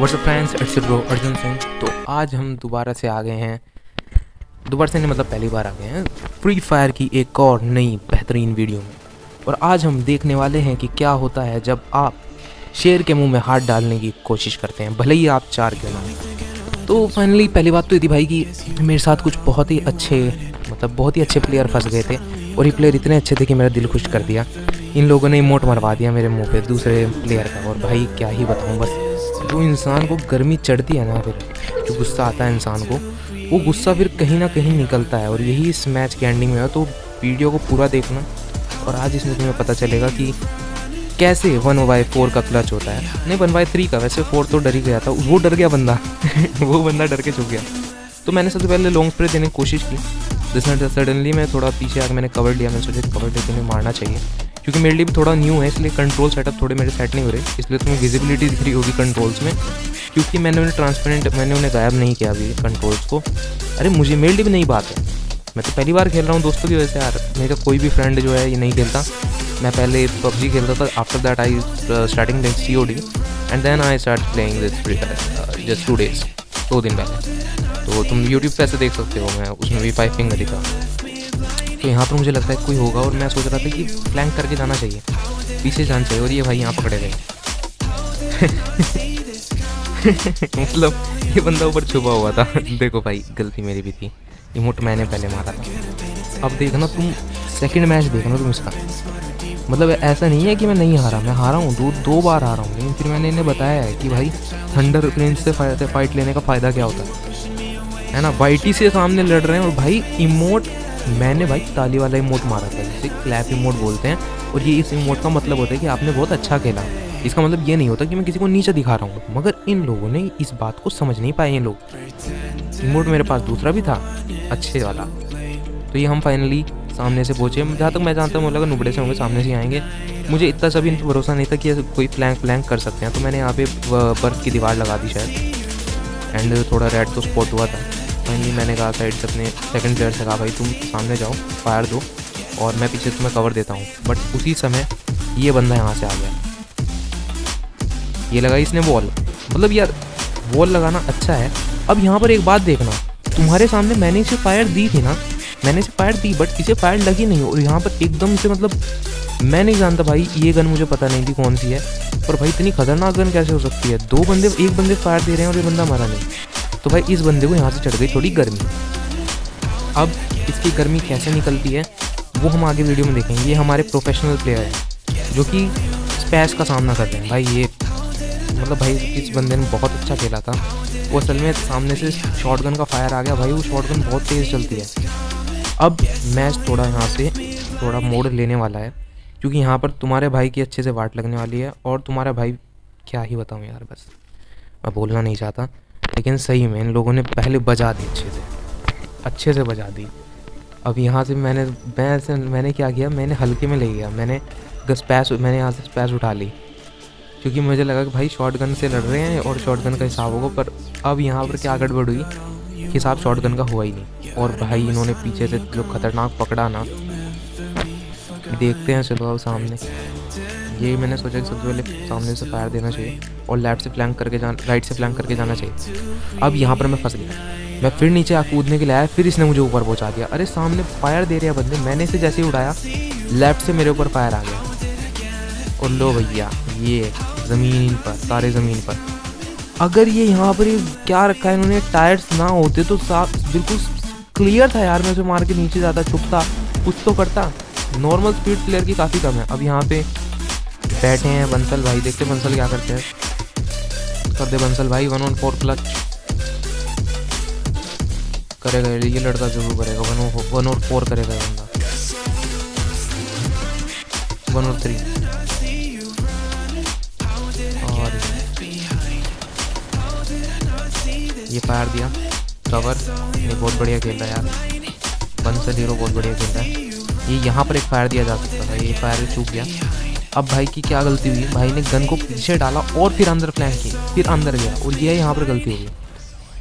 WhatsApp friends, it's bro Arjun Singh. तो आज हम दोबारा से आ गए हैं, दोबारा से नहीं मतलब पहली बार आ गए हैं फ्री फायर की एक और नई बेहतरीन वीडियो में। और आज हम देखने वाले हैं कि क्या होता है जब आप शेर के मुंह में हाथ डालने की कोशिश करते हैं, भले ही आप 4 क्यों ना। तो फाइनली पहली बात तो ये थी भाई कि मेरे साथ कुछ बहुत ही अच्छे प्लेयर फंस गए थे, और ये प्लेयर इतने अच्छे थे कि मेरा दिल खुश कर दिया। इन लोगों ने इमोट मरवा दिया मेरे मुंह पे दूसरे प्लेयर का, और भाई क्या ही बताऊं। बस जो इंसान को गर्मी चढ़ती है ना, फिर जो गुस्सा आता है इंसान को, वो गुस्सा फिर कहीं ना कहीं निकलता है, और यही इस मैच के एंडिंग में है। तो वीडियो को पूरा देखना, और आज इसमें तुम्हें पता चलेगा कि कैसे 1/4 का क्लच होता है। नहीं 1/3 का, वैसे 4 तो डर ही गया था, वो डर गया बंदा वो बंदा डर के चुक गया। तो मैंने सबसे पहले लॉन्ग स्प्रे देने की कोशिश की। सडनली मैं थोड़ा पीछे आकर मैंने कवर लिया। मैंने सोचा कवर लेके उन्हें मारना चाहिए, क्योंकि मेरे लिए भी थोड़ा न्यू है, इसलिए कंट्रोल सेटअप थोड़े मेरे सेट नहीं हो रहे, इसलिए तुम्हें विजिबिलिटी दिख रही होगी कंट्रोल्स में, क्योंकि मैंने उन्हें गायब नहीं किया अभी कंट्रोल्स को। अरे मुझे मेरे लिए भी नई बात है, मैं तो पहली बार खेल रहा हूँ दोस्तों की वजह से यार। मेरा कोई भी फ्रेंड जो है ये नहीं खेलता। मैं पहले PUBG खेलता था, after that I starting COD and then I start playing this Free Fire just 2 days, 2 दिन पहले। तो तुम यूट्यूब पे ऐसे देख सकते हो, मैं उसमें भी 5 फिंगर दिखा। तो यहाँ पर मुझे लगता है कोई होगा, और मैं सोच रहा था कि फ्लैंक करके जाना चाहिए, पीछे जाना चाहिए, और ये भाई यहाँ पकड़े गए मतलब ये बंदा ऊपर छुपा हुआ था देखो भाई गलती मेरी भी थी, इमोट मैंने पहले मारा था। अब देखना तुम सेकंड मैच देखना तुम इसका, मतलब ऐसा नहीं है कि मैं नहीं हारा, मैं हारा हूँ, 2 बार हारा हूँ, लेकिन फिर मैंने इन्हें बताया है कि भाई थंडर रेंज से फाइट लेने का फ़ायदा क्या होता है ना। YT से सामने लड़ रहे हैं, और भाई इमोट मैंने भाई ताली वाला इमोट मारा था, जिसे क्लैप इमोट बोलते हैं, और ये इस इमोट का मतलब होता है कि आपने बहुत अच्छा खेला। इसका मतलब ये नहीं होता कि मैं किसी को नीचे दिखा रहा हूँ, मगर इन लोगों ने इस बात को समझ नहीं पाए। ये लोग इमोट मेरे पास दूसरा भी था अच्छे वाला। तो ये हम फाइनली सामने से पहुँचे। जहाँ तक मैं जानता हूँ, मुझे लगा नुबड़े से होंगे, सामने से आएंगे। मुझे इतना सभी इन पर भरोसा नहीं था कि कोई फ्लैंक कर सकते हैं, तो मैंने यहाँ पे बर्फ़ की दीवार लगा दी शायद, एंड थोड़ा रेड तो स्पॉट हुआ था। फाइनली मैंने कहा साइड से अपने सेकंड प्लेयर से कहा भाई तुम सामने जाओ, फायर दो, और मैं पीछे तुम्हें कवर देता हूँ। बट उसी समय ये बंदा यहाँ से आ गया, ये लगा इसने वॉल, मतलब यार वॉल लगाना अच्छा है। अब यहाँ पर एक बात देखना, तुम्हारे सामने मैंने इसे फायर दी थी ना, मैंने इसे फायर दी, बट इसे फायर लगी नहीं, और यहाँ पर एकदम से मतलब मैं नहीं जानता भाई, ये गन मुझे पता नहीं थी कौन सी है, पर भाई इतनी खतरनाक गन कैसे हो सकती है। एक बंदे फायर दे रहे हैं और ये बंदा मरा नहीं। तो भाई इस बंदे को यहाँ से चढ़ गई थोड़ी गर्मी। अब इसकी गर्मी कैसे निकलती है वो हम आगे वीडियो में देखेंगे। ये हमारे प्रोफेशनल प्लेयर हैं जो कि स्पैश का सामना कर रहे हैं। भाई ये मतलब भाई इस बंदे ने बहुत अच्छा खेला था। वो असल में सामने से शॉटगन का फायर आ गया, भाई वो शॉटगन बहुत तेज़ चलती है। अब मैच थोड़ा यहाँ से थोड़ा मोड़ लेने वाला है, क्योंकि यहाँ पर तुम्हारे भाई की अच्छे से वाट लगने वाली है, और तुम्हारा भाई क्या ही बताऊँ यार, बस मैं बोलना नहीं चाहता, लेकिन सही में इन लोगों ने पहले बजा दी, अच्छे से बजा दी। अब यहाँ से मैंने क्या किया, मैंने हल्के में ले गया, मैंने यहाँ से स्पैश उठा ली, क्योंकि मुझे लगा कि भाई शॉटगन से लड़ रहे हैं और शॉटगन का हिसाब होगा। पर अब यहाँ पर क्या गड़बड़ हुई, हिसाब शॉटगन का हुआ ही नहीं, और भाई इन्होंने पीछे से जो खतरनाक पकड़ा ना, देखते हैं चलो अब सामने। ये मैंने सोचा कि सबसे पहले सामने से फायर देना चाहिए, और राइट से फ्लैंक करके जाना चाहिए। अब यहाँ पर मैं फंस गया, मैं फिर नीचे कूदने के लिए आया, फिर इसने मुझे ऊपर पहुँचा दिया। अरे सामने फायर दे रहे हैं बंदे, मैंने इसे जैसे ही उठाया लेफ्ट से मेरे ऊपर फायर आ गया, और लो भैया ये ज़मीन पर, सारे ज़मीन पर। अगर ये यहाँ पर क्या रखा है इन्होंने, टायर्स ना होते तो साफ बिल्कुल क्लियर था यार, मैं उसे मार के नीचे जाता, छुपता, कुछ तो करता। नॉर्मल स्पीड प्लेयर की काफ़ी कम है। अब यहाँ पे बैठे हैं बंसल भाई, देखते बंसल क्या करते हैं। कर दे बंसल भाई 1/4 क्लच करेगा, ये लड़का जरूर करेगा। 1/4 करेगा ये बंदा, 1/3। और ये फायर दिया कवर, ये बहुत बढ़िया खेल रहा है यार, बंसल हीरो बहुत बढ़िया खेल रहा है। ये यहाँ पर एक फायर दिया जा सकता था, ये फायर चूक गया। अब भाई की क्या गलती हुई, भाई ने गन को पीछे डाला और फिर अंदर फ्लैंक की, फिर अंदर गया, और ये यहाँ पर गलती हो गई।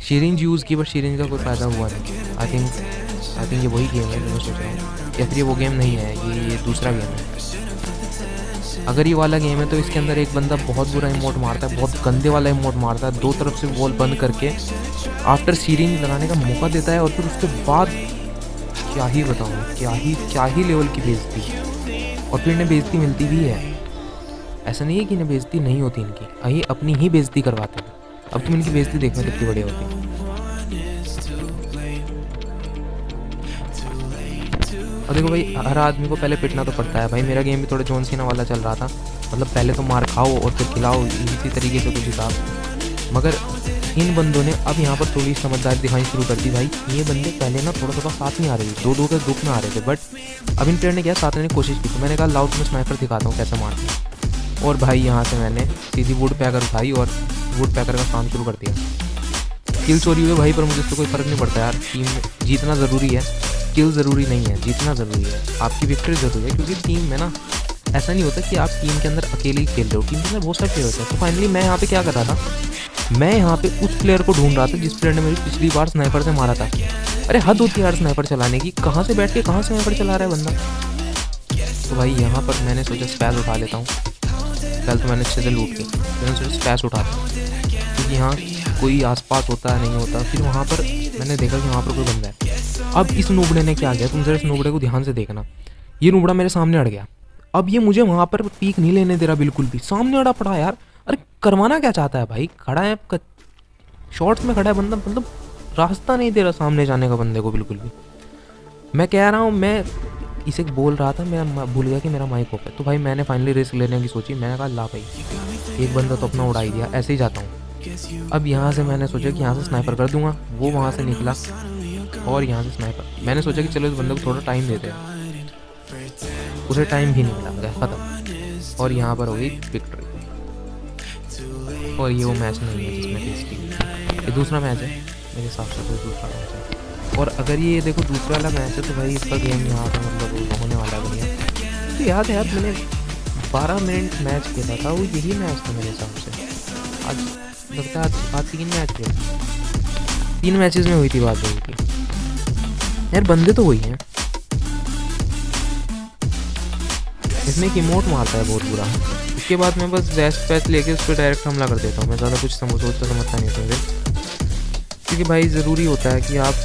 सिरिंज यूज़ की, बट सिरिंज का कोई फ़ायदा हुआ नहीं। आई थिंक ये वही गेम है जो मैं सोच रहा हूँ, या फिर ये वो गेम नहीं है, ये दूसरा गेम है। अगर ये वाला गेम है तो इसके अंदर एक बंदा बहुत बुरा इमोट मारता है, बहुत गंदे वाला इमोट मारता है, दो तरफ से वॉल बंद करके आफ्टर सीरिंज लगाने का मौका देता है, और फिर उसके बाद क्या ही बताऊँ, क्या ही लेवल की बेइज्जती, और फिर इन्हें बेइज्जती मिलती भी है। ऐसा नहीं है कि इन्हें बेइज्जती नहीं होती इनकी, ये अपनी ही बेइज्जती करवाते हैं। अब तुम इनकी बेइज्जती देखना कितनी बढ़िया होती है। और देखो भाई, हर आदमी को पहले पिटना तो पड़ता है भाई। मेरा गेम भी थोड़ा जॉन सीना वाला चल रहा था, मतलब पहले तो मार खाओ और फिर खिलाओ, इसी तरीके से कुछ हिसाब। मगर इन बंदों ने अब यहाँ पर थोड़ी समझदारी दिखानी शुरू कर दी भाई। ये बंदे पहले ना थोड़ा थोड़ा साथ नहीं आ रहे थे, दो के ग्रुप में आ रहे थे, बट अब इन प्लेयर ने क्या साथ रहने की कोशिश की। तो मैंने कहा लाउड में स्नाइपर दिखाता हूँ कैसे मारते हैं, और भाई यहाँ से मैंने सीधी वुड पैकर उठाई और वुड पैकर का काम शुरू कर दिया। किल चोरी हुई भाई, पर मुझे इससे कोई फ़र्क नहीं पड़ता यार। टीम में जीतना ज़रूरी है, किल ज़रूरी नहीं है, जीतना ज़रूरी है, आपकी विक्ट्री ज़रूरी है। क्योंकि टीम में ना ऐसा नहीं होता कि आप टीम के अंदर अकेले ही खेल रहे हो, टीम के अंदर बहुत सारे प्लेयर होते हैं। तो फाइनली मैं यहाँ पे क्या कर रहा था, मैं यहाँ पे उस प्लेयर को ढूंढ रहा था जिस प्लेयर ने मेरी पिछली बार स्नाइपर से मारा था। अरे हद होती है यार स्नाइपर चलाने की, कहाँ से बैठ के कहाँ स्नाइपर चला रहा है बंदा। तो भाई यहाँ पर मैंने सोचा स्पैस उठा लेता हूँ। पहले तो मैंने अच्छे से लूट के मैंने सोचा स्पैस उठाता हूँ, क्योंकि यहाँ कोई आसपास होता है नहीं होता। फिर वहाँ पर मैंने देखा कि वहाँ पर कोई बंदा है। अब इस नूबड़े ने क्या किया, तुम जरा इस नूबड़े को ध्यान से देखना। ये नूबड़ा मेरे सामने अड़ गया। अब ये मुझे वहाँ पर पीक नहीं लेने दे रहा बिल्कुल भी, सामने अड़ा पड़ा यार। अरे करवाना क्या चाहता है भाई, खड़ा है शॉर्ट्स में खड़ा है बंदा, मतलब रास्ता नहीं दे रहा सामने जाने का बंदे को बिल्कुल भी। मैं कह रहा हूँ, मैं इसे बोल रहा था, मैं भूल गया कि मेरा माइक ऑफ है। तो भाई मैंने फाइनली रिस्क लेने की सोची। मैंने कहा ला भाई, एक बंदा तो अपना उड़ा ही दिया, ऐसे ही जाता हूँ। अब यहाँ से मैंने सोचा कि यहाँ से स्नाइपर कर दूंगा। वो वहाँ से निकला और यहाँ से स्नाइपर। मैंने सोचा कि चलो इस बंदे को थोड़ा टाइम देते हैं, उसे टाइम भी नहीं मिला, खत्म। और यहाँ पर हो गई विक्ट्री। और ये वो मैच नहीं है जिसमें टेस्टी, ये दूसरा मैच है मेरे हिसाब से, कोई दूसरा मैच है। और अगर ये देखो दूसरा वाला मैच है तो भाई इसका गेम यहाँ पर मतलब होने वाला है बढ़िया। तो याद है यार, मैंने 12 मिनट मैच खेला था, वो यही मैच था मेरे हिसाब से। आज लगता है आज 3 मैच हुए, 3 मैचेस में हुई थी बात हुई थी यार। बंदे तो वही हैं। इसमें एक इमोट मारता है बहुत बुरा। उसके बाद मैं बस जैस्ट पैच लेके उस पर डायरेक्ट हमला कर देता हूँ। मैं ज़्यादा कुछ सोचता समझता नहीं समझे, क्योंकि भाई ज़रूरी होता है कि आप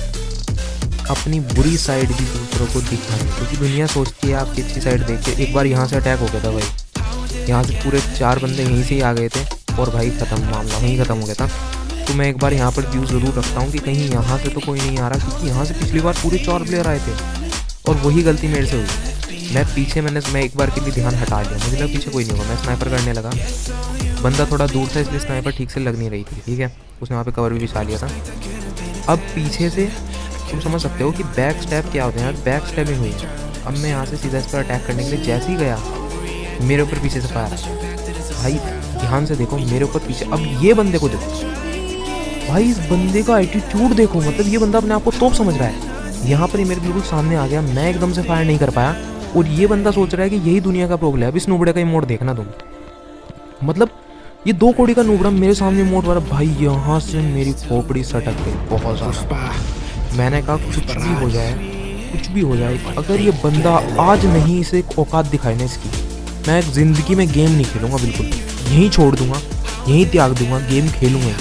अपनी बुरी साइड भी दूसरों को दिखाएं। क्योंकि दुनिया सोचती है आपकी अच्छी साइड देख के। एक बार यहाँ से अटैक हो गया था भाई, यहाँ से पूरे 4 बंदे यहीं से ही आ गए थे और भाई ख़त्म, मामला वहीं ख़त्म हो गया था। तो मैं एक बार यहाँ पर व्यू ज़रूर रखता हूँ कि कहीं यहाँ से तो कोई नहीं आ रहा, क्योंकि यहाँ से पिछली बार पूरे 4 प्लेयर आए थे और वही गलती मेरे से हुई। मैं एक बार के लिए ध्यान हटा लिया, मुझे लगा पीछे कोई नहीं होगा। मैं स्नाइपर करने लगा, बंदा थोड़ा दूर था इसलिए स्नाइपर ठीक से लग नहीं रही थी, ठीक है। उसने वहाँ पे कवर भी बिछा लिया था। अब पीछे से तुम समझ सकते हो कि बैक स्टैप क्या होते हैं यार, बैक स्टैपिंग हुई है। अब मैं यहाँ से सीधा इस पर अटैक करने के लिए जैसे ही गया, मेरे ऊपर पीछे से फायर भाई। ध्यान से देखो मेरे ऊपर पीछे। अब ये बंदे को देखो भाई, इस बंदे का एटीट्यूड देखो, मतलब ये बंदा अपने आप को तोप समझ रहा है। यहाँ पर ही मेरे बिल्कुल सामने आ गया, मैं एकदम से फायर नहीं कर पाया और ये बंदा सोच रहा है कि यही दुनिया का प्रॉब्लम है। अब इस नूबड़े का इमोट देखना तुम, मतलब ये 2 कौड़ी का नूबड़ा मेरे सामने इमोट वाला भाई, यहाँ से मेरी खोपड़ी सटक गई बहुत ज़्यादा। मैंने कहा कुछ भी हो जाए, कुछ भी हो जाए, अगर ये बंदा आज नहीं इसे औकात दिखाए ना इसकी, मैं ज़िंदगी में गेम नहीं खेलूँगा बिल्कुल, यहीं छोड़ दूँगा, यहीं त्याग दूँगा, गेम खेलूँगा।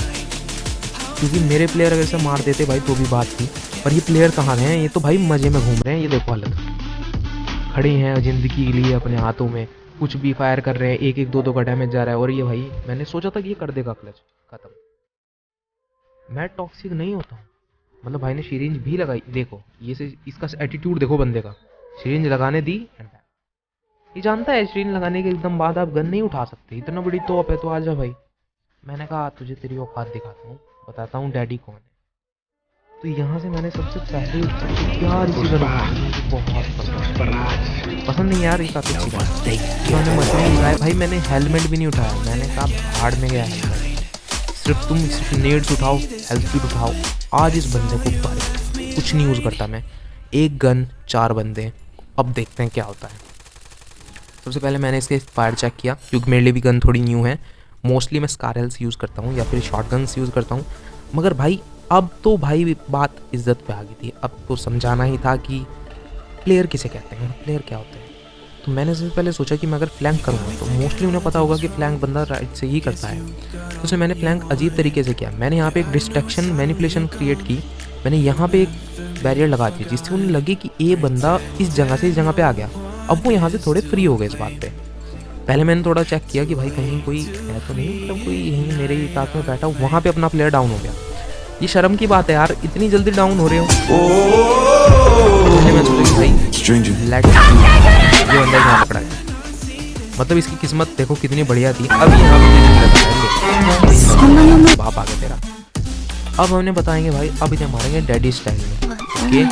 क्योंकि मेरे प्लेयर अगर इसे मार देते भाई तो भी बात थी, पर ये प्लेयर कहाँ हैं, ये तो भाई मज़े में घूम रहे हैं। ये देखो हालत, खड़े हैं ज़िंदगी के लिए अपने हाथों में, कुछ भी फायर कर रहे हैं, 1-1 2-2 का डैमेज जा रहा है। और ये भाई मैंने सोचा था कि ये कर देगा क्लच, खत्म। मैं टॉक्सिक नहीं होता हूँ, मतलब भाई ने सिरिंज भी लगाई, देखो ये से इसका एटीट्यूड देखो बंदे का। सिरिंज लगाने दी, ये जानता है सिरिंज लगाने के एकदम बाद आप गन नहीं उठा सकते, इतना बड़ी तोप है तो आजा भाई। मैंने कहा तुझे तेरी औकात दिखाता हूँ, बताता हूँ डैडी कौन है। तो यहाँ से मैंने सबसे पहले यार इसी गन बहुत पसंद नहीं यार, ये काफ़ी अच्छी बात है। मैंने मशीन उठाया भाई, मैंने हेलमेट भी नहीं उठाया, मैंने कहा भाड़ में गया हेलमेट। सिर्फ तुम नेड्स उठाओ, हेल्थ किट उठाओ। आज इस बंदे को कुछ नहीं यूज़ करता मैं, 1 गन 4 बंदे। अब देखते हैं क्या होता है। सबसे पहले मैंने इसके फायर चेक किया, क्योंकि मेरे लिए भी गन थोड़ी न्यू है। मोस्टली मैं स्कारल्स यूज़ करता हूँ या फिर शॉर्ट गन्स यूज़ करता हूँ। मगर भाई अब तो भाई बात इज्जत पे आ गई थी, अब तो समझाना ही था कि प्लेयर किसे कहते हैं, प्लेयर क्या होते हैं। तो मैंने सबसे पहले सोचा कि मैं अगर फ्लैंक करूँगा तो मोस्टली उन्हें पता होगा कि फ्लैंक बंदा राइट से ही करता है, तो उसमें मैंने फ्लैंक अजीब तरीके से किया। मैंने यहाँ पे एक डिस्ट्रैक्शन मैनिपुलेशन क्रिएट की। मैंने यहाँ पे एक बैरियर लगा दी जिससे उन्हें लगे कि ये बंदा इस जगह से इस जगह पे आ गया। अब वो यहाँ से थोड़े फ्री हो गए इस बात पे। पहले मैंने थोड़ा चेक किया कि भाई कहीं कोई है तो नहीं, मतलब कोई यहीं मेरे ही इलाके में बैठा, वहाँ पे अपना प्लेयर डाउन हो गया। ये शर्म की बात है यार, इतनी जल्दी डाउन हो रहे हो। पहले मैं सोचा कि भाई लेट ये बंदा यहाँ पकड़ा है, मतलब इसकी किस्मत देखो कितनी बढ़िया थी। अब यहाँ पे बाप आ गया तेरा। अब हमने बताएंगे भाई, अब इन्हें मारेंगे डैडी स्टाइल में। ओके,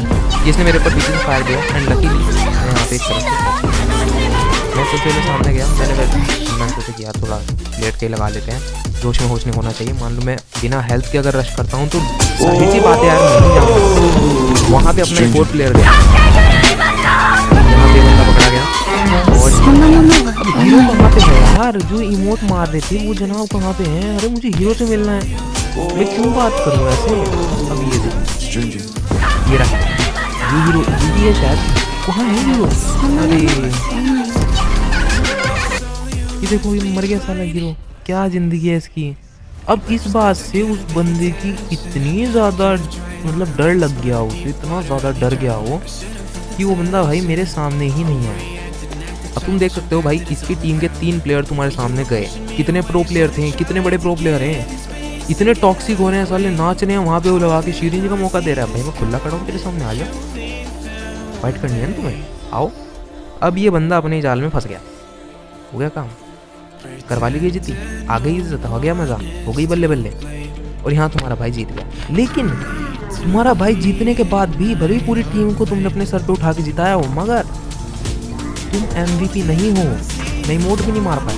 जिसने मेरे ऊपर पीछे से फायर किया एंड लकीली मैं यहाँ पे एक तरफ मैं सबसे पहले सामने गया। मैंने सोचा कि यार थोड़ा लेट के लगा लेते हैं, जोश में होश नहीं होना चाहिए। मान लो मैं बिना हेल्थ के अगर रश करता हूँ तो सही सी बात है यार, मैं नहीं जाऊँगा वहाँ पे। अपना एक और प्लेयर गया, यहाँ पे बंदा पकड़ा गया। और अब हीरो कहाँ पे है यार, जो इमोट मार रहे थे वो जनाब कहाँ पे हैं? अरे मुझे हीरो से मिलना है, मैं क्यों बात करूँ ऐसे? अब ये देखो, ये रहा ये हीरो, ये शायद कहाँ है हीरो? अरे ये देखो ये मर गया साला हीरो, क्या जिंदगी है इसकी। अब इस बात से उस बंदे की इतनी ज़्यादा मतलब डर लग गया, उसे इतना ज़्यादा डर गया हो कि वो बंदा भाई मेरे सामने ही नहीं आया। अब तुम देख सकते हो भाई, इसकी टीम के 3 प्लेयर तुम्हारे सामने गए। कितने प्रो प्लेयर थे, कितने बड़े प्रो प्लेयर हैं, इतने टॉक्सिक हो रहे हैं साले, नाच रहे हैं वहाँ पे। वो लगा के शीरी जी का मौका दे रहा है, भाई मैं खुला खड़ा हूँ तेरे सामने, आ जाओ फाइट करनी है ना तुम्हें, आओ। अब ये बंदा अपने जाल में फंस गया, हो गया काम, करवा ली गई जीती, आ गई इज्जत, हो गया मजा, हो गई बल्ले बल्ले। और यहाँ तुम्हारा भाई जीत गया। लेकिन तुम्हारा भाई जीतने के बाद भी भले ही पूरी टीम को तुमने अपने सर पे उठा के जिताया हो, मगर तुम MVP नहीं हो। मैं इमोट भी नहीं मार पाया।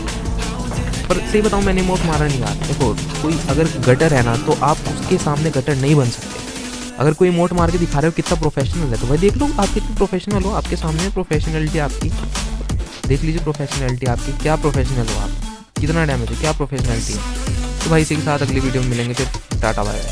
पर सही बताऊँ, मैंने इमोट मारा नहीं यार। देखो कोई अगर गटर है ना तो आप उसके सामने गटर नहीं बन सकते। अगर कोई इमोट मार के दिखा रहे हो कितना प्रोफेशनल है, तो भाई देख लो आप कितने प्रोफेशनल हो। आपके सामने प्रोफेशनलिटी आपकी देख लीजिए, प्रोफेशनलिटी आपकी, क्या प्रोफेशनल हो आप, कितना डैमेज है, क्या प्रोफेशनलिटी है। तो भाई इसी के साथ अगली वीडियो में मिलेंगे, फिर टाटा बाय बाय।